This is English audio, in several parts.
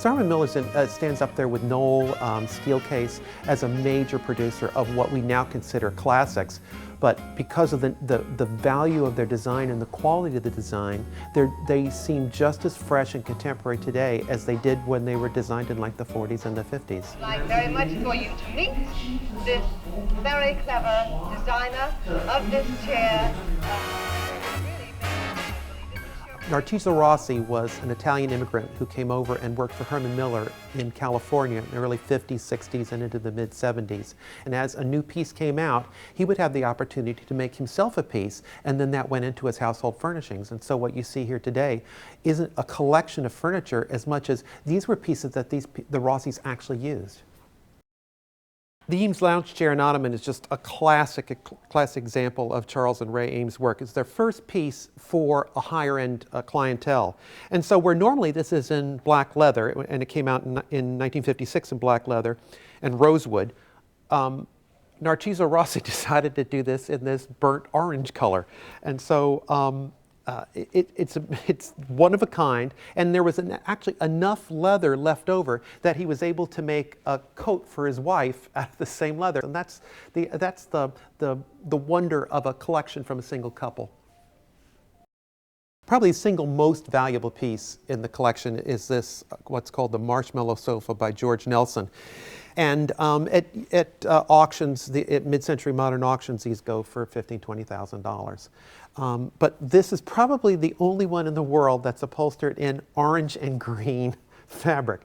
So Herman Miller stands up there with Knoll, Steelcase as a major producer of what we now consider classics. But because of the value of their design and the quality of the design, they seem just as fresh and contemporary today as they did when they were designed in like the 40s and the 50s. I'd like very much for you to meet this very clever designer of this chair. Narciso Rossi was an Italian immigrant who came over and worked for Herman Miller in California in the early 50s, 60s, and into the mid-70s. And as a new piece came out, he would have the opportunity to make himself a piece, and then that went into his household furnishings. And so what you see here today isn't a collection of furniture as much as these were pieces that the Rossis actually used. The Eames lounge chair and ottoman is just a classic example of Charles and Ray Eames' work. It's their first piece for a higher-end clientele. And so where normally this is in black leather, and it came out in 1956 in black leather and rosewood, Narciso Rossi decided to do this in this burnt orange color. And so it's one of a kind, and there was actually enough leather left over that he was able to make a coat for his wife out of the same leather. And that's the wonder of a collection from a single couple. Probably the single most valuable piece in the collection is this, what's called the Marshmallow Sofa by George Nelson. And at auctions, at mid-century modern auctions, these go for $15,000, $20,000. But this is probably the only one in the world that's upholstered in orange and green fabric.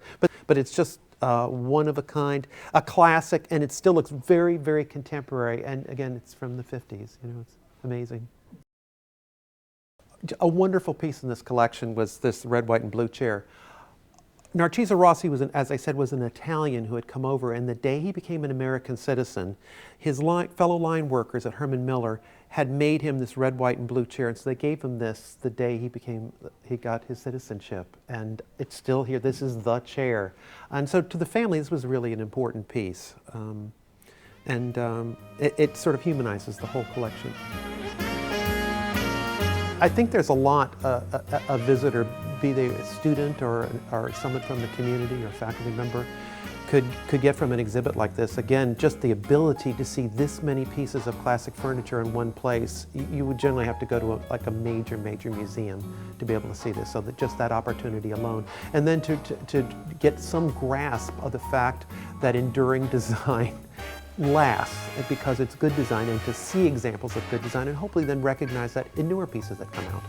But it's just one of a kind, a classic, and it still looks very, very contemporary. And again, it's from the 50s. You know, it's amazing. A wonderful piece in this collection was this red, white, and blue chair. Narciso Rossi was, as I said, was an Italian who had come over, and the day he became an American citizen, his fellow line workers at Herman Miller had made him this red, white, and blue chair, and so they gave him this the day he got his citizenship, and it's still here. This is the chair, and so to the family, this was really an important piece, it sort of humanizes the whole collection. I think there's a lot a visitor, be they a student or someone from the community or faculty member, could get from an exhibit like this. Again, just the ability to see this many pieces of classic furniture in one place. You would generally have to go to a major museum to be able to see this, so that just that opportunity alone. And then to get some grasp of the fact that enduring design lasts because it's good design, and to see examples of good design and hopefully then recognize that in newer pieces that come out.